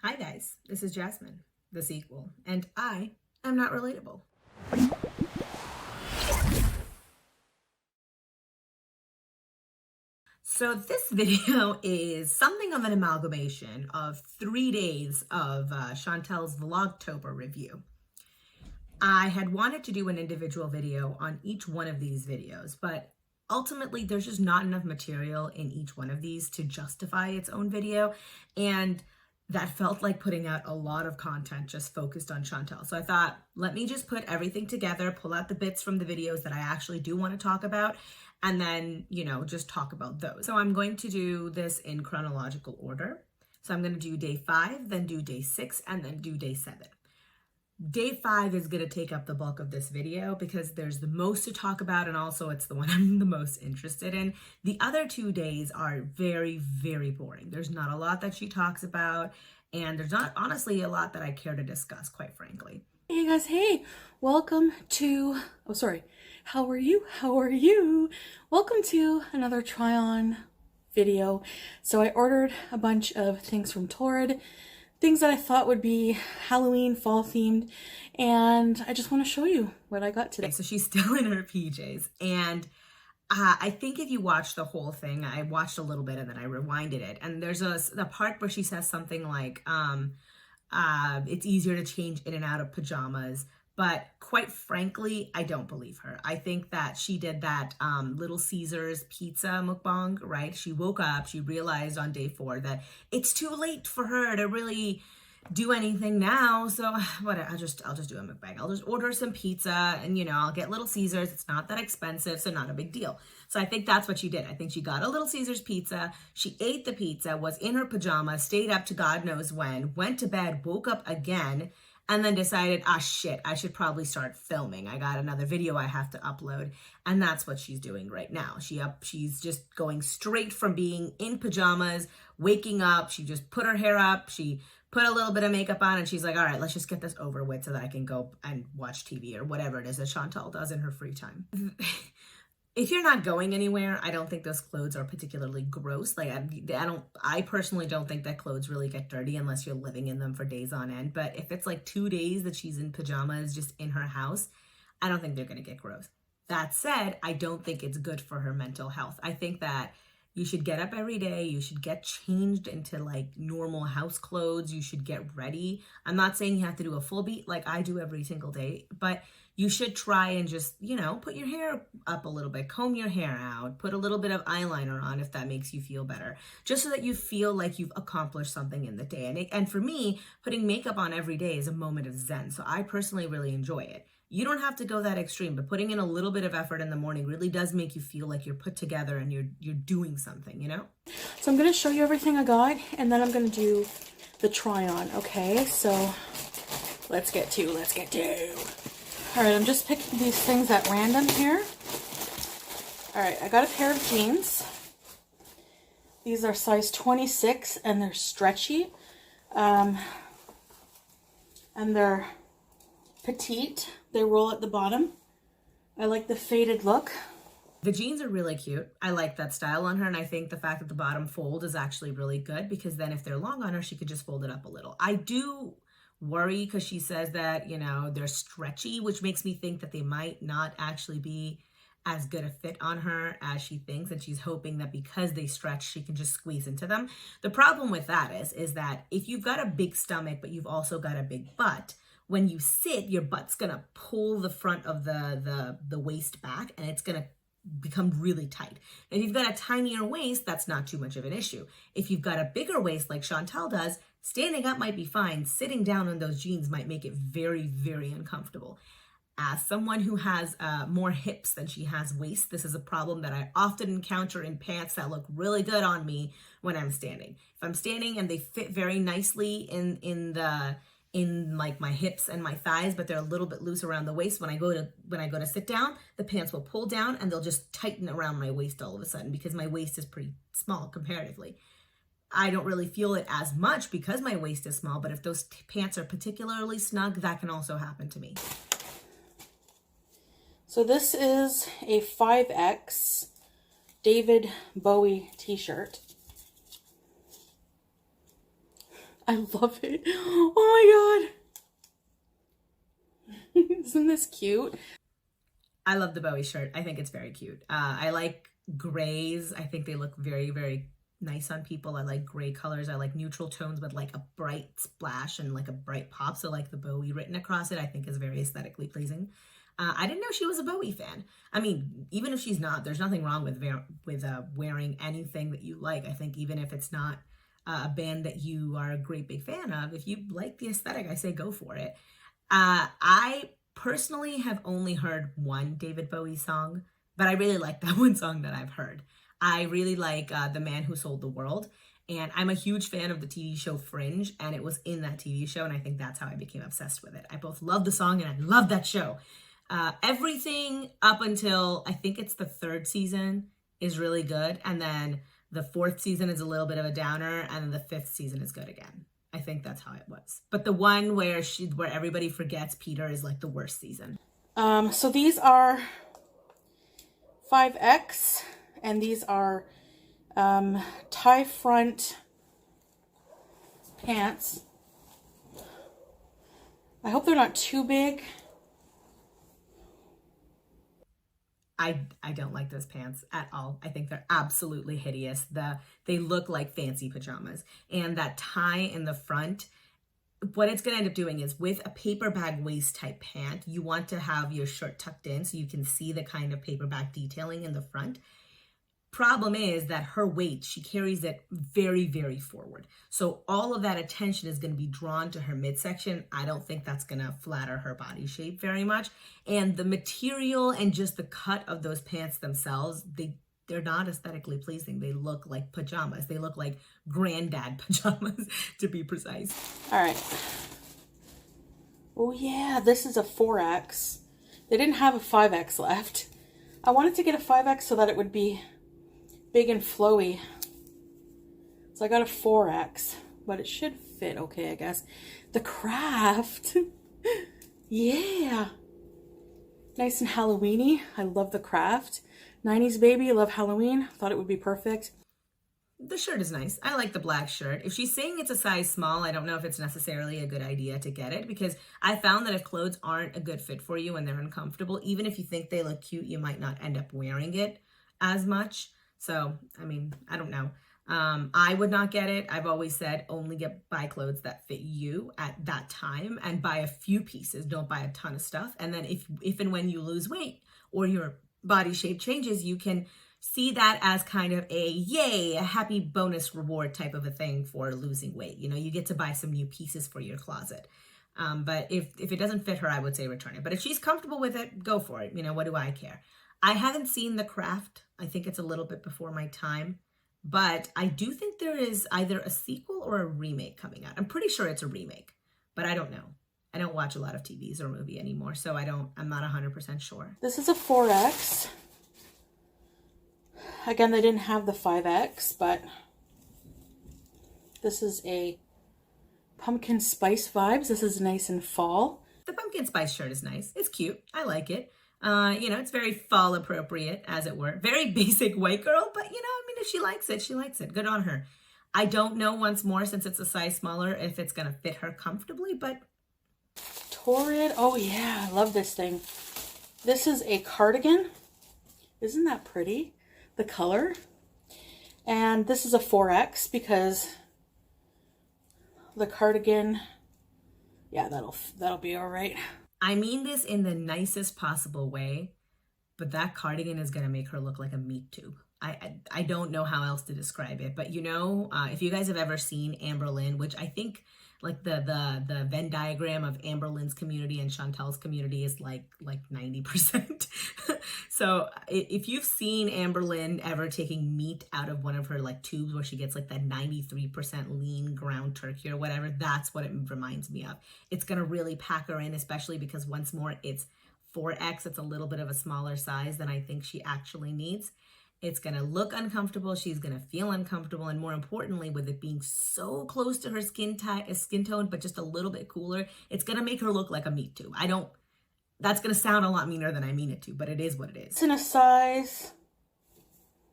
Hi guys, this is Jasmine, the sequel, and I am not relatable. So this video is something of an amalgamation of 3 days of Chantal's Vlogtober review. I had wanted to do an individual video on each one of these videos, but ultimately there's just not enough material in each one of these to justify its own video, and that felt like putting out a lot of content just focused on Chantal. So I thought, let me just put everything together, pull out the bits from the videos that I actually do want to talk about, and then, just talk about those. So I'm going to do this in chronological order. So I'm going to do day 5, then do day 6, and then do day 7. Day 5 is going to take up the bulk of this video because there's the most to talk about, and also it's the one I'm the most interested in. The other 2 days are very, very boring. There's not a lot that she talks about, and there's not honestly a lot that I care to discuss, quite frankly. Hey guys, hey, welcome to, how are you? Welcome to another try-on video. So I ordered a bunch of things from Tarte, things that I thought would be Halloween, fall themed, and I just want to show you what I got today. So she's still in her PJs, and I think if you watch the whole thing, I watched a little bit and then I rewinded it, and there's a part where she says something like, it's easier to change in and out of pajamas. But quite frankly, I don't believe her. I think that she did that Little Caesars pizza mukbang, right? She woke up, she realized on day 4 that it's too late for her to really do anything now. So whatever, I'll just do a mukbang. I'll just order some pizza and, I'll get Little Caesars. It's not that expensive, so not a big deal. So I think that's what she did. I think she got a Little Caesars pizza. She ate the pizza, was in her pajamas, stayed up to God knows when, went to bed, woke up again, and then decided, shit, I should probably start filming. I got another video I have to upload. And that's what she's doing right now. She's just going straight from being in pajamas, waking up. She just put her hair up. She put a little bit of makeup on, and she's like, all right, let's just get this over with so that I can go and watch TV or whatever it is that Chantal does in her free time. If you're not going anywhere, I don't think those clothes are particularly gross. Like, I personally don't think that clothes really get dirty unless you're living in them for days on end. But if it's like 2 days that she's in pajamas just in her house, I don't think they're going to get gross. That said, I don't think it's good for her mental health. I think that you should get up every day. You should get changed into like normal house clothes. You should get ready. I'm not saying you have to do a full beat like I do every single day, but you should try and just, put your hair up a little bit, comb your hair out, put a little bit of eyeliner on if that makes you feel better, just so that you feel like you've accomplished something in the day. And for me, putting makeup on every day is a moment of zen. So I personally really enjoy it. You don't have to go that extreme, but putting in a little bit of effort in the morning really does make you feel like you're put together and you're doing something, So I'm going to show you everything I got, and then I'm going to do the try-on, okay? So let's get to. All right, I'm just picking these things at random here. All right, I got a pair of jeans. These are size 26, and they're stretchy. And they're petite. They roll at the bottom. I like the faded look. The jeans are really cute. I like that style on her, and I think the fact that the bottom fold is actually really good, because then if they're long on her, she could just fold it up a little. I do worry because she says that, they're stretchy, which makes me think that they might not actually be as good a fit on her as she thinks, and she's hoping that because they stretch, she can just squeeze into them. The problem with that is that if you've got a big stomach, but you've also got a big butt, when you sit, your butt's gonna pull the front of the waist back, and it's gonna become really tight. If you've got a tinier waist, that's not too much of an issue. If you've got a bigger waist like Chantal does, standing up might be fine. Sitting down on those jeans might make it very, very uncomfortable. As someone who has more hips than she has waist, this is a problem that I often encounter in pants that look really good on me when I'm standing. If I'm standing and they fit very nicely in like my hips and my thighs, but they're a little bit loose around the waist, when I go to sit down, the pants will pull down and they'll just tighten around my waist all of a sudden, because my waist is pretty small comparatively. I don't really feel it as much because my waist is small, but if those pants are particularly snug, that can also happen to me. So this is a 5X David Bowie t-shirt. I love it. Oh my god. Isn't this cute? I love the Bowie shirt. I think it's very cute. I like grays. I think they look very, very nice on people. I like gray colors. I like neutral tones with like a bright splash and like a bright pop. So like the Bowie written across it, I think is very aesthetically pleasing. I didn't know she was a Bowie fan. I mean, even if she's not, there's nothing wrong with wearing anything that you like. I think even if it's not a band that you are a great big fan of, if you like the aesthetic, I say go for it. I personally have only heard one David Bowie song, but I really like that one song that I've heard. I really like The Man Who Sold the World, and I'm a huge fan of the TV show Fringe, and it was in that TV show, and I think that's how I became obsessed with it. I both love the song and I love that show. Everything up until I think it's the 3rd season is really good, and then the 4th season is a little bit of a downer, and the 5th season is good again. I think that's how it was. But the one where everybody forgets Peter is like the worst season. So these are 5X, and these are tie front pants. I hope they're not too big. I don't like those pants at all. I think they're absolutely hideous. They look like fancy pajamas. And that tie in the front, what it's going to end up doing is with a paper bag waist type pant, you want to have your shirt tucked in so you can see the kind of paper bag detailing in the front. Problem is that her weight, she carries it very, very forward. So all of that attention is going to be drawn to her midsection. I don't think that's going to flatter her body shape very much. And the material and just the cut of those pants themselves, they're not aesthetically pleasing. They look like pajamas. They look like granddad pajamas, to be precise. All right. Oh yeah, this is a 4X. They didn't have a 5X left. I wanted to get a 5X so that it would be big and flowy. So I got a 4X, but it should fit okay, I guess. The craft. Yeah. Nice and Halloween-y. I love the craft. 90s baby, love Halloween. Thought it would be perfect. The shirt is nice. I like the black shirt. If she's saying it's a size small, I don't know if it's necessarily a good idea to get it, because I found that if clothes aren't a good fit for you and they're uncomfortable, even if you think they look cute, you might not end up wearing it as much. So, I mean, I don't know. I would not get it. I've always said only buy clothes that fit you at that time, and buy a few pieces. Don't buy a ton of stuff. And then if and when you lose weight or your body shape changes, you can see that as kind of a happy bonus reward type of a thing for losing weight. You know, you get to buy some new pieces for your closet. But if it doesn't fit her, I would say return it. But if she's comfortable with it, go for it. You know, what do I care? I haven't seen The Craft. I think it's a little bit before my time, but I do think there is either a sequel or a remake coming out. I'm pretty sure it's a remake, but I don't know. I don't watch a lot of TVs or movie anymore, so I'm not 100% sure. This is a 4X. Again, they didn't have the 5X, but this is a pumpkin spice vibes. This is nice and fall. The pumpkin spice shirt is nice. It's cute. I like it. You know, it's very fall appropriate, as it were. Very basic white girl, but you know, I mean, if she likes it, she likes it. Good on her. I don't know, once more, since it's a size smaller, if it's going to fit her comfortably, but... Torrid. Oh yeah, I love this thing. This is a cardigan. Isn't that pretty? The color. And this is a 4X because the cardigan, yeah, that'll be all right. I mean this in the nicest possible way, but that cardigan is going to make her look like a meat tube. I don't know how else to describe it, but you know, if you guys have ever seen Amberlynn, which I think like the Venn diagram of Amberlynn's community and Chantal's community is like 90%. So if you've seen Amberlynn ever taking meat out of one of her like tubes where she gets like that 93% lean ground turkey or whatever, that's what it reminds me of. It's going to really pack her in, especially because once more it's 4X. It's a little bit of a smaller size than I think she actually needs. It's going to look uncomfortable. She's going to feel uncomfortable. And more importantly, with it being so close to her skin tone, but just a little bit cooler, it's going to make her look like a meat tube. That's going to sound a lot meaner than I mean it to, but it is what it is. It's in a size,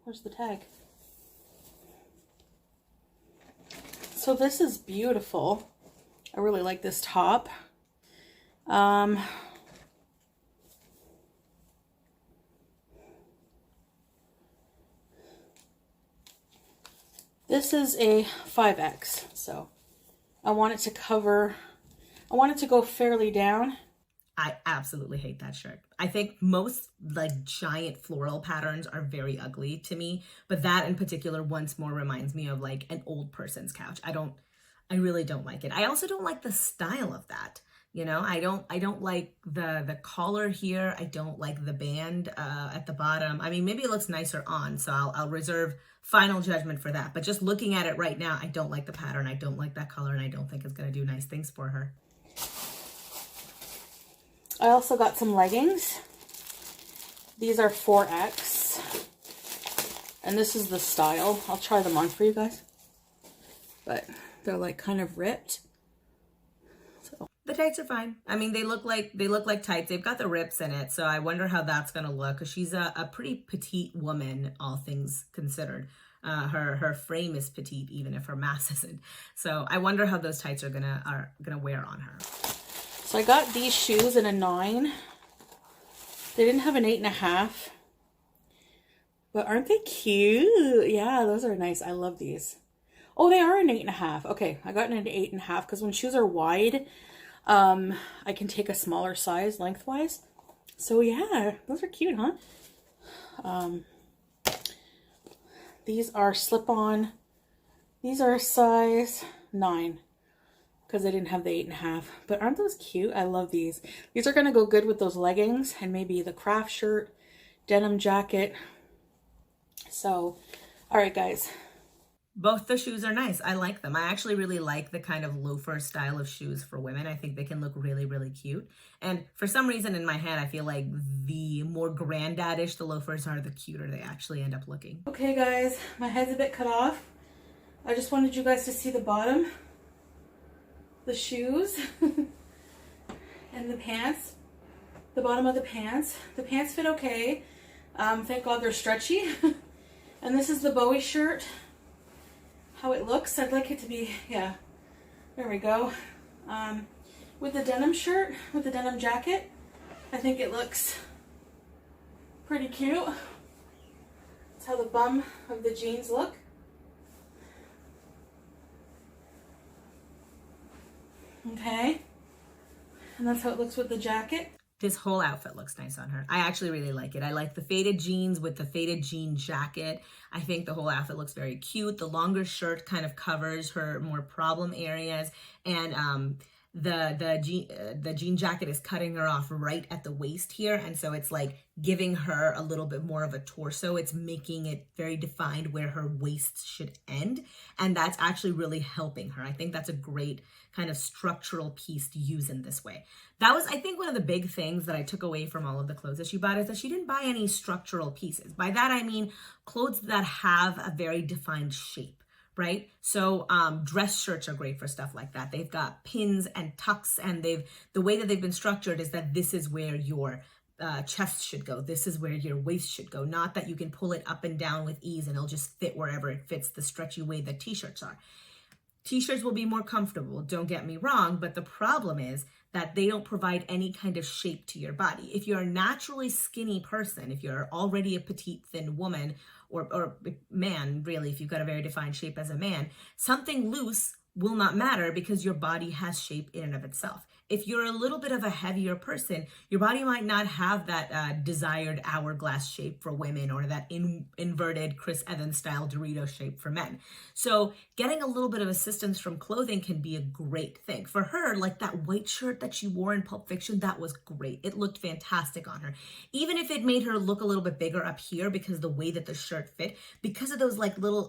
where's the tag? It's So this is beautiful. I really like this top. This is a 5X, so I want it to cover, I want it to go fairly down. I absolutely hate that shirt. I think most like giant floral patterns are very ugly to me, but that in particular once more reminds me of like an old person's couch. I really don't like it. I also don't like the style of that. You know, I don't like the collar here. I don't like the band at the bottom. I mean, maybe it looks nicer on, so I'll reserve final judgment for that. But just looking at it right now, I don't like the pattern. I don't like that color, and I don't think it's going to do nice things for her. I also got some leggings. These are 4X. And this is the style. I'll try them on for you guys. But they're like kind of ripped. So the tights are fine. I mean, they look like tights. They've got the rips in it, so I wonder how that's going to look, because she's a pretty petite woman, all things considered. Her frame is petite, even if her mass isn't. So I wonder how those tights are gonna wear on her. So I got these shoes in a 9. They didn't have an 8.5. But aren't they cute? Yeah, those are nice. I love these. Oh, they are an 8.5. Okay, I got an 8.5 because when shoes are wide, I can take a smaller size lengthwise. So yeah, those are cute, huh? These are slip-on. These are a size 9. Because I didn't have the 8.5. But aren't those cute? I love these. These are going to go good with those leggings and maybe the craft shirt, denim jacket. So, all right, guys. Both the shoes are nice. I like them. I actually really like the kind of loafer style of shoes for women. I think they can look really, really cute. And for some reason in my head, I feel like the more granddad-ish the loafers are, the cuter they actually end up looking. Okay, guys. My head's a bit cut off. I just wanted you guys to see the bottom. The shoes and the pants, the bottom of the pants. The pants fit okay. Thank God they're stretchy. And this is the Bowie shirt, how it looks. I'd like it to be, yeah, there we go. With the denim shirt, with the denim jacket, I think it looks pretty cute. That's how the bum of the jeans look. Okay, and that's how it looks with the jacket. This whole outfit looks nice on her. I actually really like it. I like the faded jeans with the faded jean jacket. I think the whole outfit looks very cute. The longer shirt kind of covers her more problem areas, and the jean jacket is cutting her off right at the waist here, and so it's like giving her a little bit more of a torso. It's making it very defined where her waist should end, and that's actually really helping her. I think that's a great kind of structural piece to use in this way. That was, I think, one of the big things that I took away from all of the clothes that she bought, is that she didn't buy any structural pieces. By that I mean clothes that have a very defined shape, right? So dress shirts are great for stuff like that. They've got pins and tucks, and the way that they've been structured is that this is where your chest should go. This is where your waist should go. Not that you can pull it up and down with ease and it'll just fit wherever it fits, the stretchy way that t-shirts are. T-shirts will be more comfortable, don't get me wrong, but the problem is that they don't provide any kind of shape to your body. If you're a naturally skinny person, if you're already a petite, thin woman, or man, really, if you've got a very defined shape as a man, something loose will not matter because your body has shape in and of itself. If you're a little bit of a heavier person, your body might not have that desired hourglass shape for women, or that inverted Chris Evans style Dorito shape for men. So getting a little bit of assistance from clothing can be a great thing. For her, like that white shirt that she wore in Pulp Fiction, that was great. It looked fantastic on her. Even if it made her look a little bit bigger up here because of the way that the shirt fit, because of those like little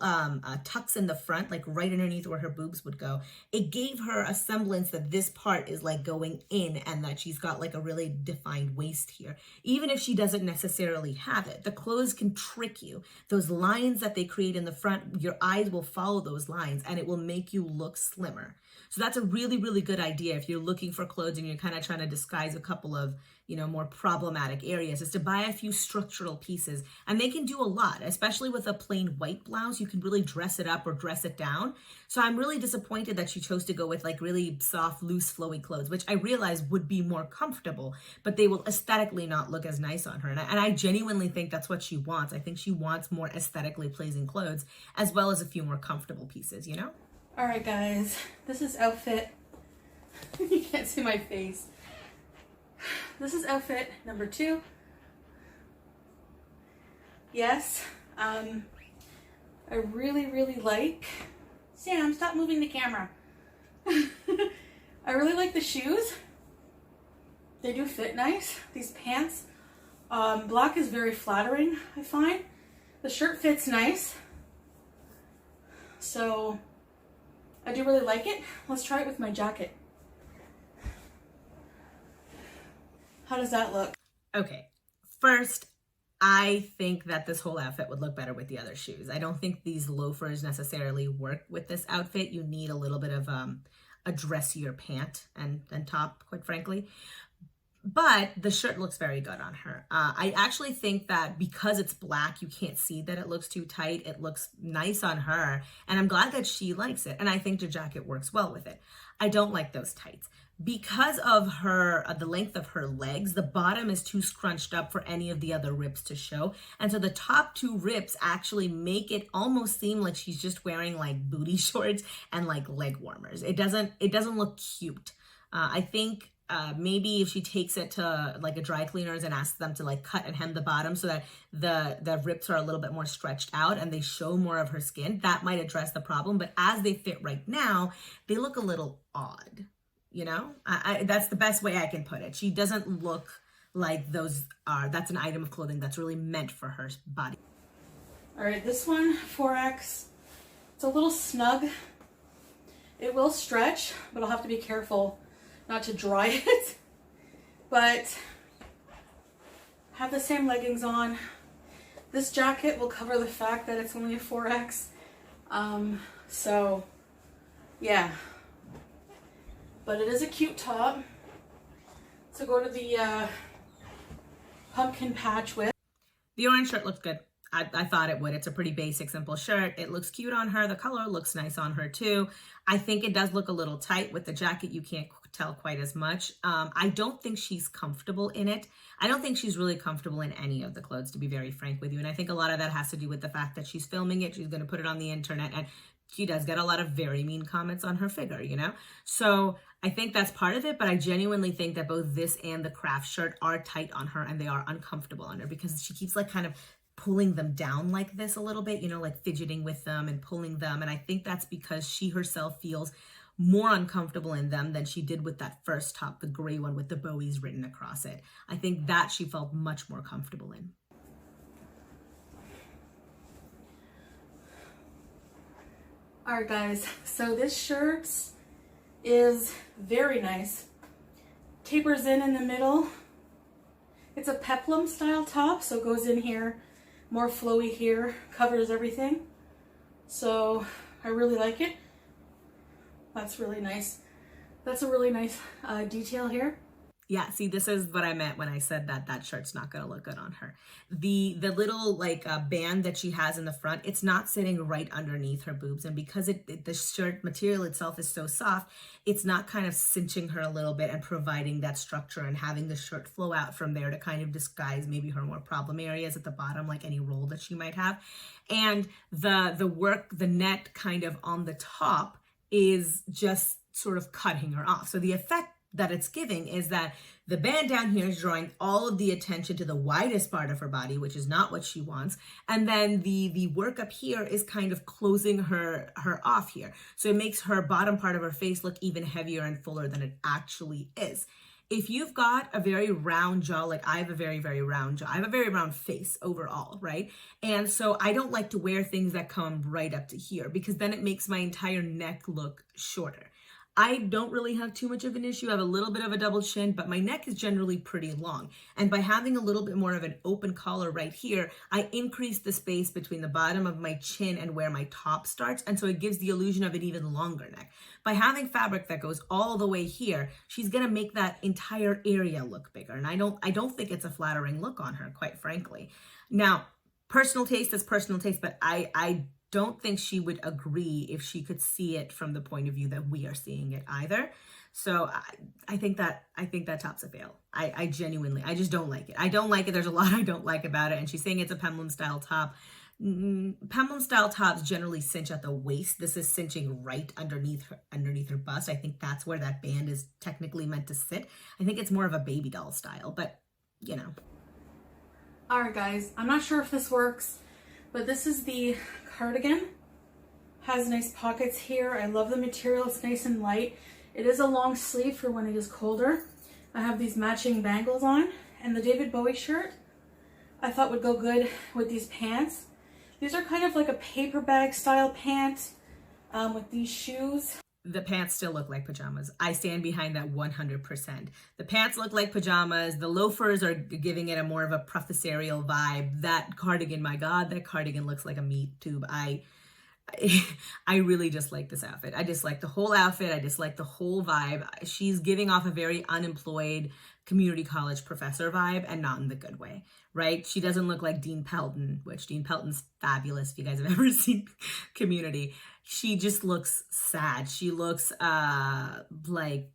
tucks in the front, like right underneath where her boobs would go, it gave her a semblance that this part is like going in and that she's got like a really defined waist here. Even if she doesn't necessarily have it, the clothes can trick you. Those lines that they create in the front, your eyes will follow those lines and it will make you look slimmer. So that's a really, really good idea if you're looking for clothes and you're kind of trying to disguise a couple of, you know, more problematic areas, is to buy a few structural pieces. And they can do a lot, especially with a plain white blouse. You can really dress it up or dress it down. So I'm really disappointed that she chose to go with like really soft, loose, flowy clothes, which I realize would be more comfortable, but they will aesthetically not look as nice on her. And I genuinely think that's what she wants. I think she wants more aesthetically pleasing clothes, as well as a few more comfortable pieces, you know? All right, guys, this is outfit. You can't see my face. This is outfit number 2. Yes, I really, really like... Sam, stop moving the camera. I really like the shoes. They do fit nice. These pants. Black is very flattering, I find. The shirt fits nice. So, I do really like it. Let's try it with my jacket. How does that look? Okay, first, I think that this whole outfit would look better with the other shoes. I don't think these loafers necessarily work with this outfit. You need a little bit of a dressier pant and top, quite frankly. But the shirt looks very good on her. I actually think that because it's black, you can't see that it looks too tight. It looks nice on her, and I'm glad that she likes it. And I think the jacket works well with it. I don't like those tights. Because of her, the length of her legs, the bottom is too scrunched up for any of the other rips to show. And so the top 2 rips actually make it almost seem like she's just wearing like booty shorts and like leg warmers. It doesn't look cute. I think maybe if she takes it to like a dry cleaners and asks them to like cut and hem the bottom so that the rips are a little bit more stretched out and they show more of her skin, that might address the problem. But as they fit right now, they look a little odd. You know, that's the best way I can put it. She doesn't look like that's an item of clothing that's really meant for her body. All right, this one, 4X. It's a little snug. It will stretch, but I'll have to be careful not to dry it. But have the same leggings on. This jacket will cover the fact that it's only a 4X. So, yeah. But it is a cute top to go to the pumpkin patch with. The orange shirt looks good. I thought it would. It's a pretty basic, simple shirt. It looks cute on her. The color looks nice on her too. I think it does look a little tight with the jacket. You can't tell quite as much. I don't think she's comfortable in it. I don't think she's really comfortable in any of the clothes, to be very frank with you. And I think a lot of that has to do with the fact that she's filming it. She's going to put it on the internet, and she does get a lot of very mean comments on her figure, you know? So I think that's part of it, but I genuinely think that both this and the craft shirt are tight on her and they are uncomfortable on her because she keeps like kind of pulling them down like this a little bit, you know, like fidgeting with them and pulling them. And I think that's because she herself feels more uncomfortable in them than she did with that first top, the gray one with the Bowies written across it. I think that she felt much more comfortable in. All right, guys, so this shirt is very nice. Tapers in the middle. It's a peplum style top, so it goes in here, more flowy here, covers everything. So I really like it. That's really nice. That's a really nice detail here. Yeah, see, this is what I meant when I said that that shirt's not going to look good on her. The little like band that she has in the front, it's not sitting right underneath her boobs. And because the shirt material itself is so soft, it's not kind of cinching her a little bit and providing that structure and having the shirt flow out from there to kind of disguise maybe her more problem areas at the bottom, like any roll that she might have. And the net kind of on the top is just sort of cutting her off. So the effect that it's giving is that the band down here is drawing all of the attention to the widest part of her body, which is not what she wants. And then the work up here is kind of closing her off here. So it makes her bottom part of her face look even heavier and fuller than it actually is. If you've got a very round jaw, like I have a very, very round jaw, I have a very round face overall, right? And so I don't like to wear things that come right up to here because then it makes my entire neck look shorter. I don't really have too much of an issue. I have a little bit of a double chin, but my neck is generally pretty long. And by having a little bit more of an open collar right here, I increase the space between the bottom of my chin and where my top starts. And so it gives the illusion of an even longer neck. By having fabric that goes all the way here, she's gonna make that entire area look bigger. And I don't think it's a flattering look on her, quite frankly. Now, personal taste is personal taste, but I don't think she would agree if she could see it from the point of view that we are seeing it either. So I think that top's a fail. I genuinely, I just don't like it. I don't like it. There's a lot I don't like about it. And she's saying it's a Peplum style top. Peplum style tops generally cinch at the waist. This is cinching right underneath her bust. I think that's where that band is technically meant to sit. I think it's more of a baby doll style, but you know. All right, guys, I'm not sure if this works, but this is the cardigan. Has nice pockets here. I love the material. It's nice and light. It is a long sleeve for when it is colder. I have these matching bangles on, and the David Bowie shirt I thought would go good with these pants. These are kind of like a paper bag style pant with these shoes. The pants still look like pajamas. I stand behind that 100%. The pants look like pajamas. The loafers are giving it a more of a professorial vibe. That cardigan, my God, that cardigan looks like a meat tube. I really just like this outfit. I just like the whole outfit. I just like the whole vibe. She's giving off a very unemployed community college professor vibe, and not in the good way, right? She doesn't look like Dean Pelton, which Dean Pelton's fabulous if you guys have ever seen Community. She just looks sad. She looks like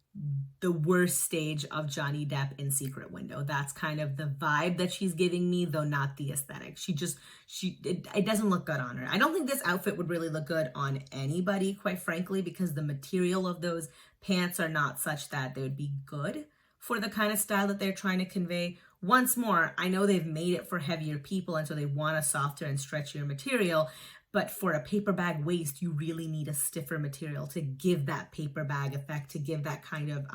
the worst stage of Johnny Depp in Secret Window. That's kind of the vibe that she's giving me, though not the aesthetic. It doesn't look good on her. I don't think this outfit would really look good on anybody, quite frankly, because the material of those pants are not such that they would be good for the kind of style that they're trying to convey. Once more, I know they've made it for heavier people, and so they want a softer and stretchier material, but for a paper bag waist, you really need a stiffer material to give that paper bag effect, to give that kind of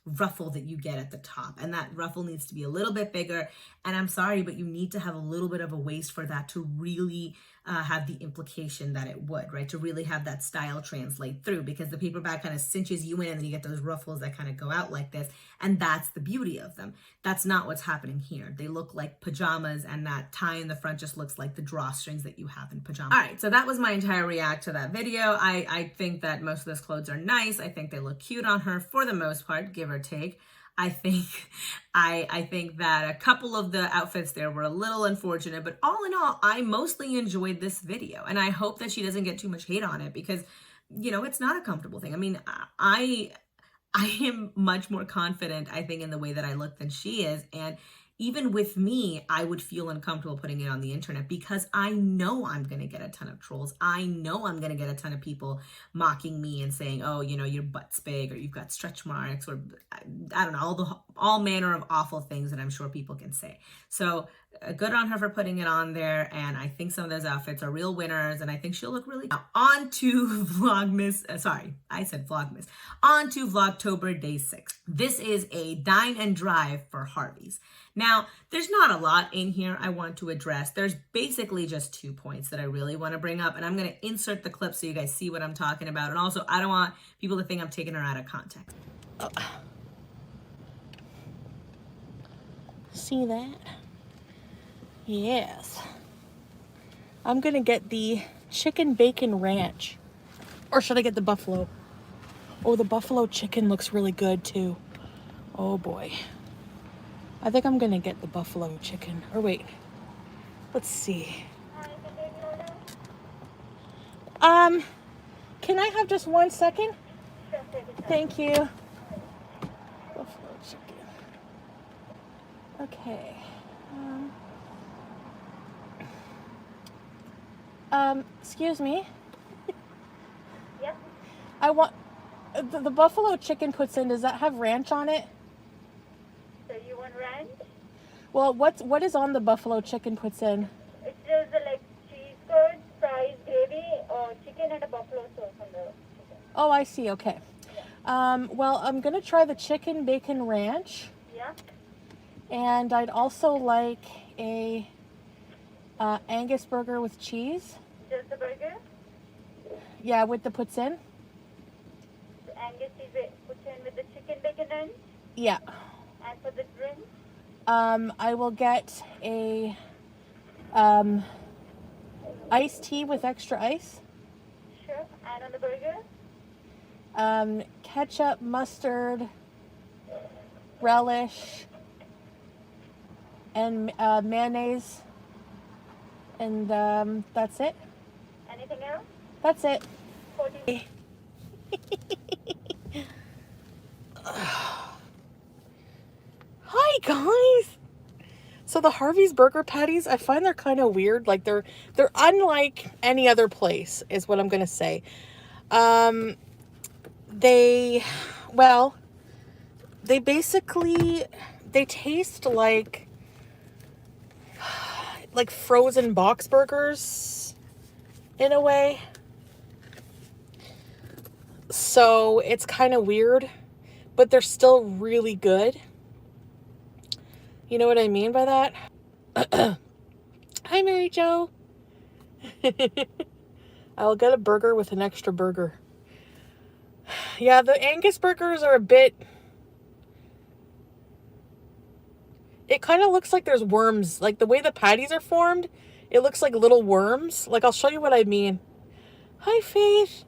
ruffle that you get at the top. And that ruffle needs to be a little bit bigger. And I'm sorry, but you need to have a little bit of a waist for that to really have the implication that it would, right? To really have that style translate through, because the paper bag kind of cinches you in and then you get those ruffles that kind of go out like this. And that's the beauty of them. That's not what's happening here. They look like pajamas, and that tie in the front just looks like the drawstrings that you have in pajamas. All right, so that was my entire react to that video. I think that most of those clothes are nice. I think they look cute on her for the most part, give or take. I think that a couple of the outfits there were a little unfortunate, but all in all, I mostly enjoyed this video, and I hope that she doesn't get too much hate on it, because, you know, it's not a comfortable thing. I mean, I am much more confident, I think, in the way that I look than she is, and even with me, I would feel uncomfortable putting it on the internet, because I know I'm going to get a ton of trolls. I know I'm going to get a ton of people mocking me and saying, oh, you know, your butt's big, or you've got stretch marks, or I don't know, all manner of awful things that I'm sure people can say. So good on her for putting it on there. And I think some of those outfits are real winners, and I think she'll look really good. Now, on to Vlogmas. Sorry, I said Vlogmas. On to Vlogtober Day 6. This is a dine and drive for Harvey's. Now, there's not a lot in here I want to address. There's basically just 2 points that I really want to bring up, and I'm going to insert the clip so you guys see what I'm talking about. And also, I don't want people to think I'm taking her out of context. See that? Yes. I'm going to get the chicken bacon ranch. Or should I get the buffalo? Oh, the buffalo chicken looks really good too. Oh boy. I think I'm gonna get the buffalo chicken. Or wait, let's see. Can I have just 1 second? Thank you. Buffalo chicken. Okay. Excuse me. Yep. I want the buffalo chicken puts in. Does that have ranch on it? So you want ranch? Well, what is on the buffalo chicken puts in? It's just like cheese curds, fries, gravy, or chicken and a buffalo sauce on the chicken. Oh, I see. Okay. Yeah. Well, I'm gonna try the chicken bacon ranch. Yeah. And I'd also like a Angus burger with cheese. Just the burger? Yeah, with the puts in. The Angus put in with the chicken bacon ranch. Yeah. And for the drink? I will get a iced tea with extra ice. Sure. And on the burger? Ketchup, mustard, relish, and mayonnaise. And that's it. Anything else? That's it. 40. Hi guys. So the Harvey's burger patties, I find they're kind of weird. Like they're unlike any other place, is what I'm gonna say. They basically taste like frozen box burgers in a way. So it's kind of weird, but they're still really good. You know what I mean by that? Hi, Mary Jo. I'll get a burger with an extra burger. Yeah, the Angus burgers are a bit... It kind of looks like there's worms. Like the way the patties are formed, it looks like little worms. Like, I'll show you what I mean. Hi, Faith.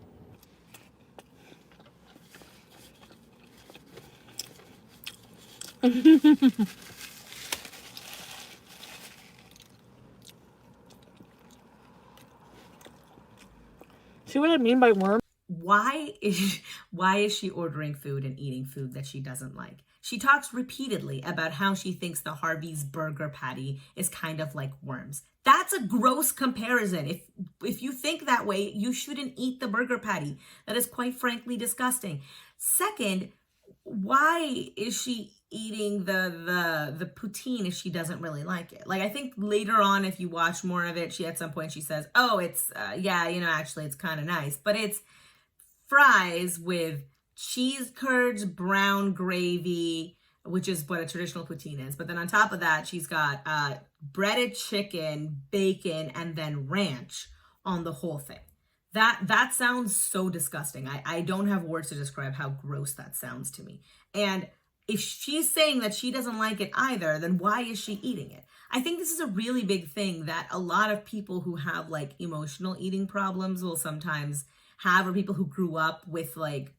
See what I mean by worm? Why is she ordering food and eating food that she doesn't like? She talks repeatedly about how she thinks the Harvey's burger patty is kind of like worms. That's a gross comparison. If you think that way, you shouldn't eat the burger patty. That is quite frankly disgusting. Second, why is she eating the poutine if she doesn't really like it? Like, I think later on, if you watch more of it, at some point she says, oh, it's yeah, you know, actually it's kind of nice, but it's fries with cheese curds, brown gravy, which is what a traditional poutine is. But then on top of that, she's got breaded chicken, bacon, and then ranch on the whole thing. That sounds so disgusting. I don't have words to describe how gross that sounds to me. And if she's saying that she doesn't like it either, then why is she eating it? I think this is a really big thing that a lot of people who have like emotional eating problems will sometimes have, or people who grew up with like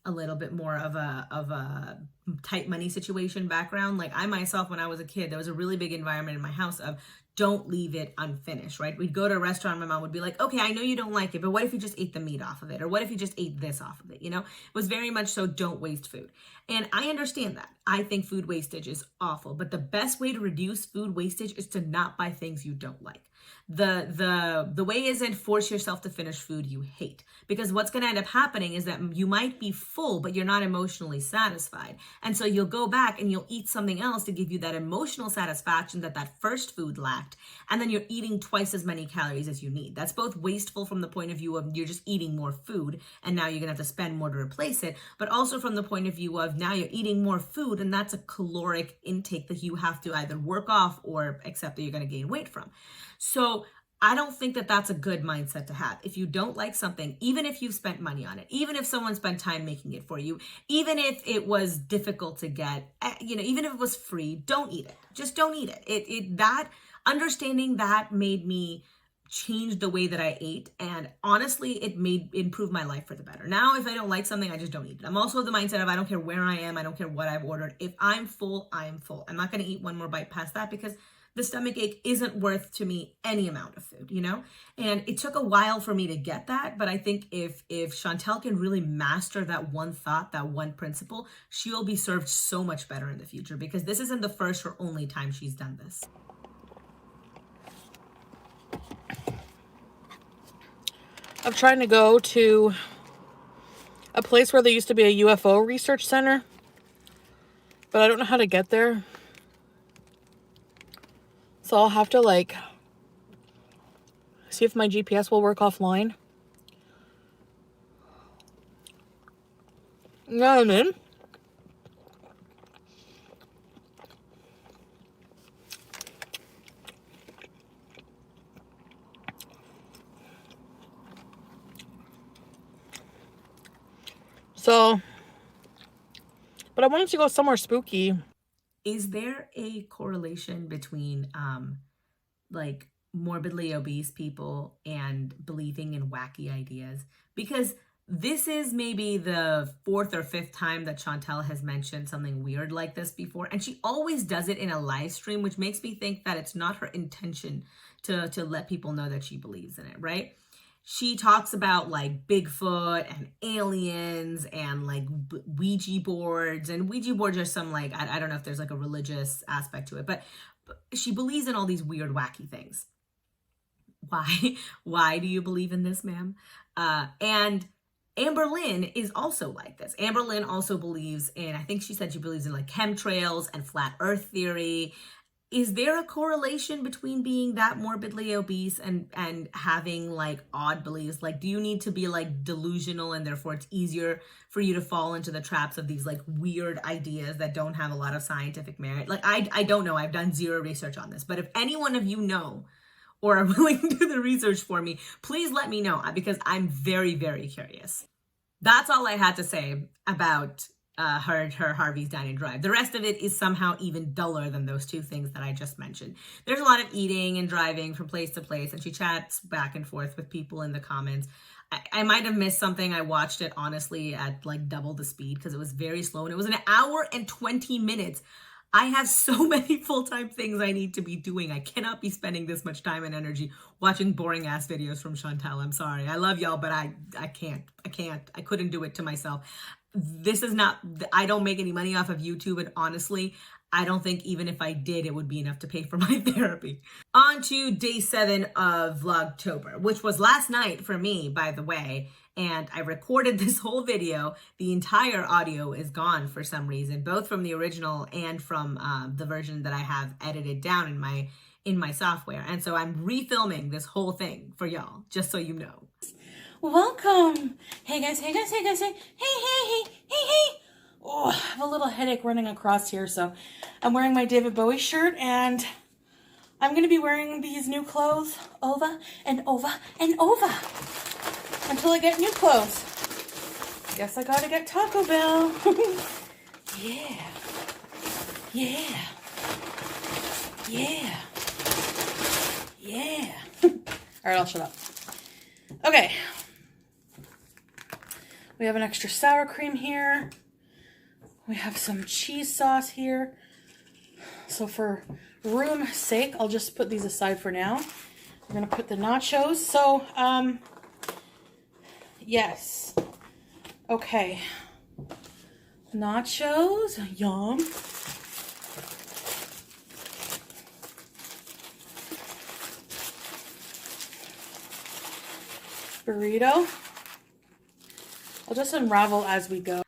a little bit more of a tight money situation background. Like I myself, when I was a kid, there was a really big environment in my house of don't leave it unfinished, right? We'd go to a restaurant, my mom would be like, okay, I know you don't like it, but what if you just ate the meat off of it? Or what if you just ate this off of it? You know, it was very much so don't waste food. And I understand that. I think food wastage is awful, but the best way to reduce food wastage is to not buy things you don't like. The way isn't force yourself to finish food you hate, because what's going to end up happening is that you might be full, but you're not emotionally satisfied. And so you'll go back and you'll eat something else to give you that emotional satisfaction that first food lacked. And then you're eating twice as many calories as you need. That's both wasteful from the point of view of you're just eating more food and now you're going to have to spend more to replace it, but also from the point of view of now you're eating more food and that's a caloric intake that you have to either work off or accept that you're going to gain weight from. So I don't think that that's a good mindset to have. If you don't like something, even if you've spent money on it, even if someone spent time making it for you, even if it was difficult to get, you know, even if it was free, don't eat it. Just don't eat it. That understanding that made me change the way that I ate. And honestly, it improved my life for the better. Now, if I don't like something, I just don't eat it. I'm also of the mindset of I don't care where I am. I don't care what I've ordered. If I'm full, I'm full. I'm not going to eat one more bite past that because the stomach ache isn't worth to me any amount of food, you know? And it took a while for me to get that, but I think if Chantal can really master that one thought, that one principle, she'll be served so much better in the future, because this isn't the first or only time she's done this. I'm trying to go to a place where there used to be a UFO research center, but I don't know how to get there. So I'll have to like see if my GPS will work offline. You know what I mean? So But I wanted to go somewhere spooky. Is there a correlation between like morbidly obese people and believing in wacky ideas? Because this is maybe the 4th or 5th time that Chantal has mentioned something weird like this before, and she always does it in a live stream, which makes me think that it's not her intention to let people know that she believes in it, right? She talks about like Bigfoot and aliens and like Ouija boards, and Ouija boards are some like, I don't know if there's like a religious aspect to it, but she believes in all these weird, wacky things. Why do you believe in this, ma'am? And Amber Lynn is also like this. Amber Lynn also believes in, I think she said she believes in like chemtrails and flat earth theory. Is there a correlation between being that morbidly obese and having like odd beliefs? Like, do you need to be like delusional and therefore it's easier for you to fall into the traps of these like weird ideas that don't have a lot of scientific merit? Like, I don't know. I've done zero research on this, but if any one of you know or are willing to do the research for me, please let me know, because I'm very, very curious. That's all I had to say about her Harvey's Dine and Drive. The rest of it is somehow even duller than those two things that I just mentioned. There's a lot of eating and driving from place to place, and she chats back and forth with people in the comments. I might have missed something. I watched it honestly at like double the speed because it was very slow, and it was an hour and 20 minutes. I have so many full-time things I need to be doing. I cannot be spending this much time and energy watching boring ass videos from Chantal. I'm sorry. I love y'all, but I can't. I couldn't do it to myself. This is not, I don't make any money off of YouTube, and honestly, I don't think even if I did, it would be enough to pay for my therapy. On to day 7 of Vlogtober, which was last night for me, by the way. And I recorded this whole video. The entire audio is gone for some reason, both from the original and from the version that I have edited down in my software. And so I'm refilming this whole thing for y'all, just so you know. Welcome. Hey guys, hey guys, hey guys, hey, hey. Oh, I have a little headache running across here, so I'm wearing my David Bowie shirt, and I'm going to be wearing these new clothes over and over and over until I get new clothes. Guess I gotta get Taco Bell. Yeah. Yeah. Yeah. Yeah. Alright, I'll shut up. Okay. We have an extra sour cream here. We have some cheese sauce here. So for room's sake, I'll just put these aside for now. We're gonna put the nachos. So, yes. Okay. Nachos, yum. Burrito. I'll just unravel as we go.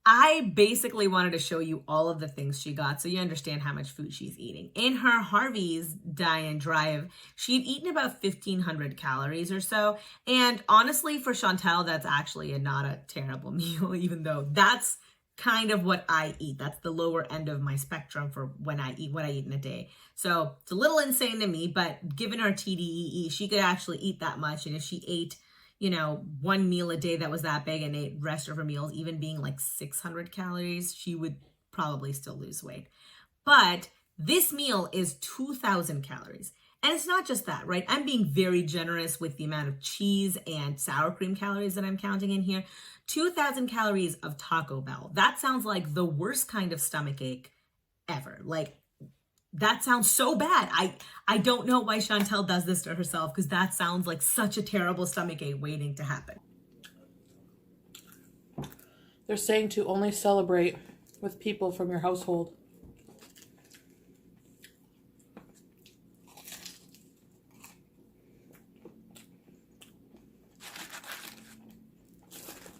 I basically wanted to show you all of the things she got so you understand how much food she's eating. In her Harvey's Dine and Drive, she'd eaten about 1,500 calories or so. And honestly, for Chantal, that's actually not a terrible meal, even though that's kind of what I eat. That's the lower end of my spectrum for when I eat what I eat in a day. So it's a little insane to me, but given her TDEE, she could actually eat that much. And if she ate, you know, one meal a day that was that big and ate rest of her meals, even being like 600 calories, she would probably still lose weight. But this meal is 2,000 calories. And it's not just that, right? I'm being very generous with the amount of cheese and sour cream calories that I'm counting in here. 2,000 calories of Taco Bell. That sounds like the worst kind of stomach ache ever. Like, that sounds so bad. I don't know why Chantal does this to herself, because that sounds like such a terrible stomach ache waiting to happen. They're saying to only celebrate with people from your household.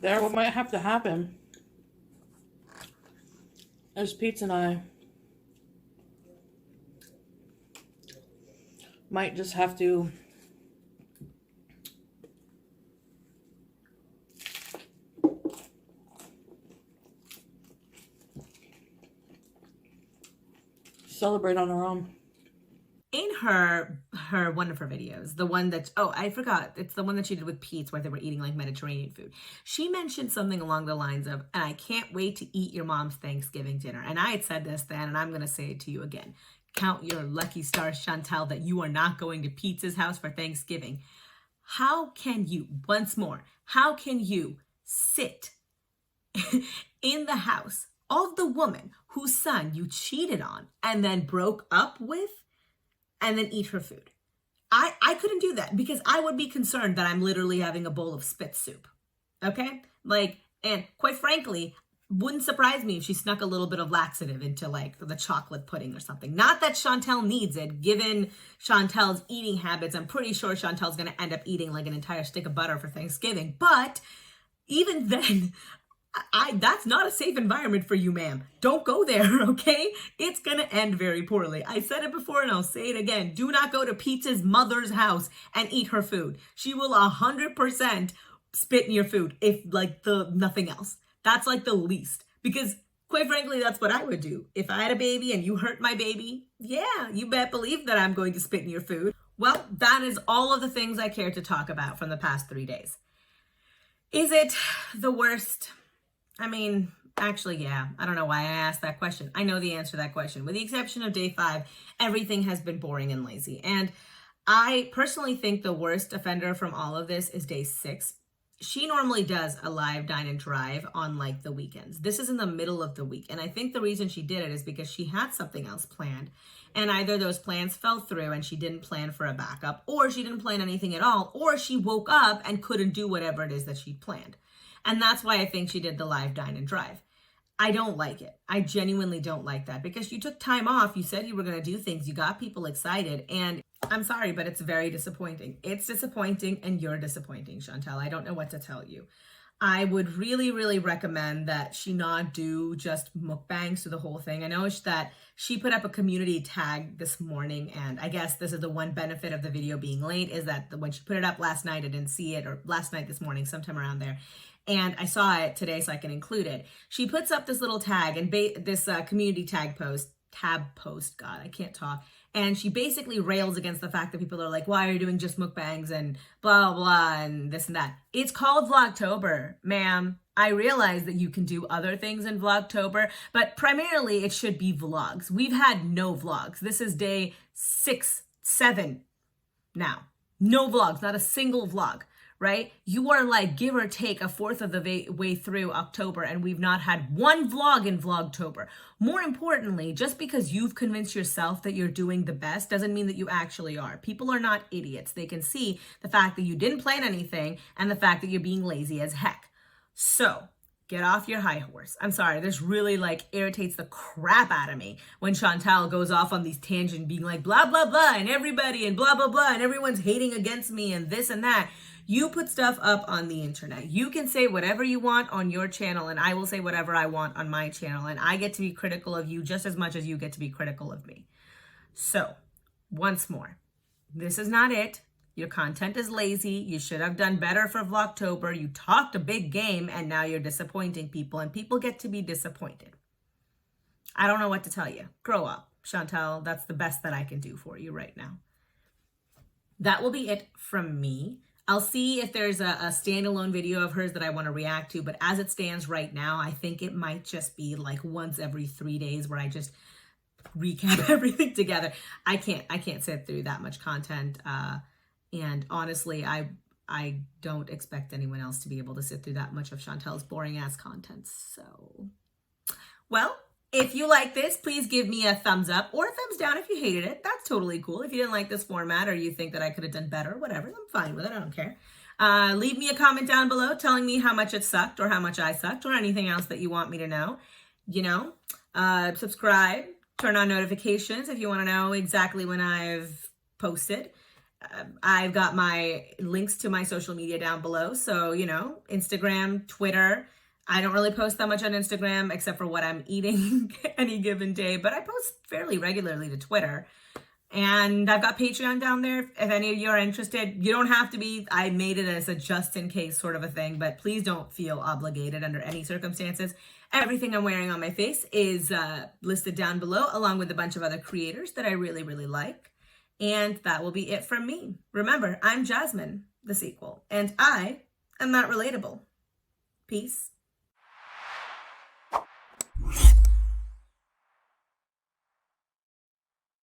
There, what might have to happen is Pete and I might just have to celebrate on our own. In her one of her videos, the one that, oh, I forgot, it's the one that she did with Pete's where they were eating like Mediterranean food. She mentioned something along the lines of, and I can't wait to eat your mom's Thanksgiving dinner. And I had said this then, and I'm going to say it to you again. Count your lucky stars, Chantal, that you are not going to Pete's house for Thanksgiving. How can you, once more, how can you sit in the house of the woman whose son you cheated on and then broke up with and then eat her food? I couldn't do that because I would be concerned that I'm literally having a bowl of spit soup. Okay? Like, and quite frankly, wouldn't surprise me if she snuck a little bit of laxative into like the chocolate pudding or something. Not that Chantal needs it. Given Chantal's eating habits, I'm pretty sure Chantal's going to end up eating like an entire stick of butter for Thanksgiving. But even then, that's not a safe environment for you, ma'am. Don't go there, okay? It's going to end very poorly. I said it before and I'll say it again. Do not go to Pizza's mother's house and eat her food. She will 100% spit in your food if like nothing else. That's like the least, because quite frankly, that's what I would do. If I had a baby and you hurt my baby, yeah, you bet believe that I'm going to spit in your food. Well, that is all of the things I care to talk about from the past 3 days. Is it the worst? I mean, actually, yeah. I don't know why I asked that question. I know the answer to that question. With the exception of day 5, everything has been boring and lazy. And I personally think the worst offender from all of this is day 6. She normally does a live dine and drive on like the weekends. This is in the middle of the week. And I think the reason she did it is because she had something else planned. And either those plans fell through and she didn't plan for a backup, or she didn't plan anything at all, or she woke up and couldn't do whatever it is that she planned. And that's why I think she did the live dine and drive. I don't like it. I genuinely don't like that because you took time off. You said you were going to do things. You got people excited. And I'm sorry, but it's very disappointing. It's disappointing and you're disappointing, Chantal. I don't know what to tell you. I would really, really recommend that she not do just mukbangs to the whole thing. I know that she put up a community tag this morning, and I guess this is the one benefit of the video being late is that when she put it up last night, I didn't see it, or last night, this morning, sometime around there. And I saw it today, so I can include it. She puts up this little tag and this community tab post, God, I can't talk. And she basically rails against the fact that people are like, why are you doing just mukbangs and blah, blah, blah, and this and that. It's called Vlogtober, ma'am. I realize that you can do other things in Vlogtober, but primarily it should be vlogs. We've had no vlogs. This is day 6, 7 now. No vlogs, not a single vlog. Right? You are like, give or take, a fourth of the way through October, and we've not had one vlog in Vlogtober. More importantly, just because you've convinced yourself that you're doing the best doesn't mean that you actually are. People are not idiots. They can see the fact that you didn't plan anything and the fact that you're being lazy as heck. So get off your high horse. I'm sorry, this really like irritates the crap out of me when Chantal goes off on these tangents being like blah, blah, blah, and everybody and blah, blah, blah, and everyone's hating against me and this and that. You put stuff up on the internet. You can say whatever you want on your channel, and I will say whatever I want on my channel, and I get to be critical of you just as much as you get to be critical of me. So, once more, this is not it. Your content is lazy. You should have done better for Vlogtober. You talked a big game, and now you're disappointing people, and people get to be disappointed. I don't know what to tell you. Grow up, Chantal. That's the best that I can do for you right now. That will be it from me. I'll see if there's a standalone video of hers that I want to react to, but as it stands right now, I think it might just be like once every 3 days where I just recap everything together. I can't sit through that much content, and honestly, I don't expect anyone else to be able to sit through that much of Chantal's boring ass content. So, well, if you like this, please give me a thumbs up or a thumbs down if you hated it. That's totally cool. If you didn't like this format or you think that I could have done better, whatever, I'm fine with it. I don't care. Leave me a comment down below telling me how much it sucked or how much I sucked or anything else that you want me to know. You know, subscribe, turn on notifications if you want to know exactly when I've posted. I've got my links to my social media down below. So, you know, Instagram, Twitter. I don't really post that much on Instagram except for what I'm eating any given day, but I post fairly regularly to Twitter. And I've got Patreon down there if any of you are interested. You don't have to be. I made it as a just in case sort of a thing, but please don't feel obligated under any circumstances. Everything I'm wearing on my face is listed down below, along with a bunch of other creators that I really, really like. And that will be it from me. Remember, I'm Jasmine, the sequel, and I am not relatable. Peace.